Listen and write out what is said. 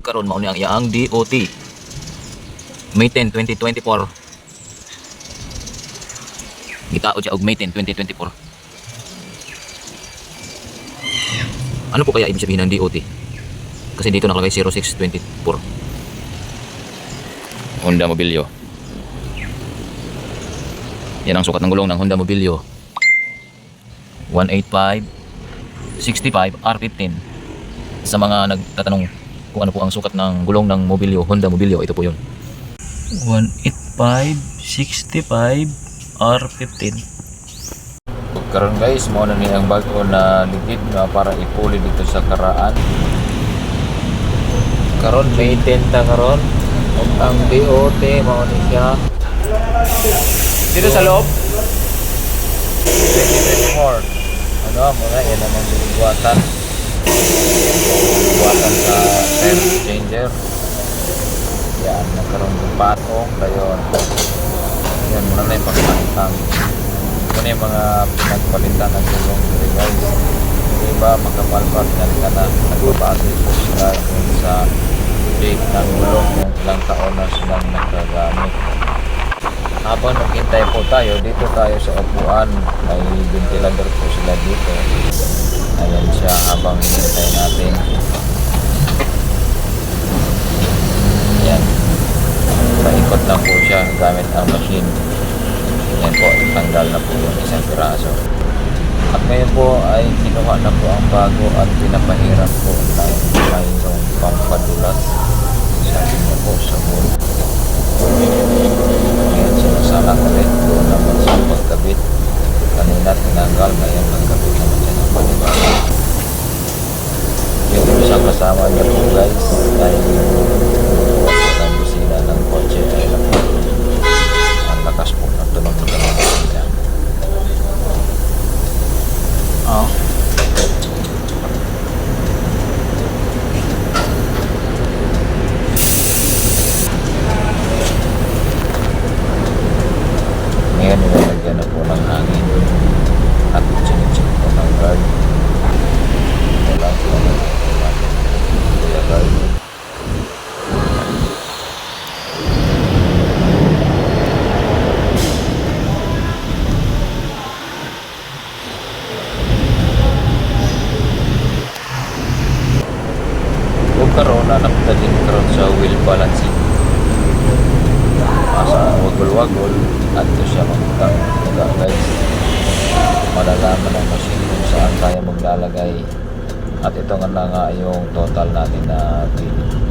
Karon mao ni ang iyaang DOT May 10, 2024. Gitaod siya og May 10, 2024. Ano po kaya ibig sabihin ng DOT? Kasi dito nakalagay 0624. Honda Mobilio. Yan ang sukat ng gulong ng Honda Mobilio. 185/65 R15. Sa mga nagtatanong kung ano po ang sukat ng gulong ng Mobilio, Honda Mobilio, ito po yun. 185/65 R15. Karon guys, mao na ni ang bago na ligid na para ipuli dito sa karaan. Karon may 10 ta karon. Ug ang DOT mao ni siya. Dito sa loob 2024. Ano mo na yan ang buwatan. Buwatan sa tire changer. Yan, nagkaroon ng patong dayon. Yan, muna na yung pagpalitan. Muna yung mga pinagpalitan ng gulong dito guys. Hindi ba makapalpat na na nagbabase po sila sa date ng gulong kung ilang taon na silang nagagamit. Habang naghintay po tayo, dito tayo sa upuan. May ventilador po sila dito. Ayan siya habang hinintay natin. Ayan. Paikot lang po siya gamit ang machine. Ayan po, tanggal na po yung isang piraso. At ngayon po ay kinuha na po ang bago at pinapahiran po ng mayroong pampadulas. Sabi niya po sa bull. Ngayon sinasala ulit doon naman sa pagkabit. Kanina tinanggal, ngayon magkabit naman siya ng panibago. Yung isang kasama niya po guys ay ang busina ng kotse ay lapit. Ang lakas po ng tunog ng busina. Ngayon nilalagyan na po ng hangin at chinik-chinik po ng guard. Ito lang po ang kuya guard. Huwag karoon na nakitaling karoon sa wheel balancing. Asa wagol-wagol at ito siya magtang guys. Malalaman ng machine kung saan tayo maglalagay. At ito nga na nga yung total natin na bill.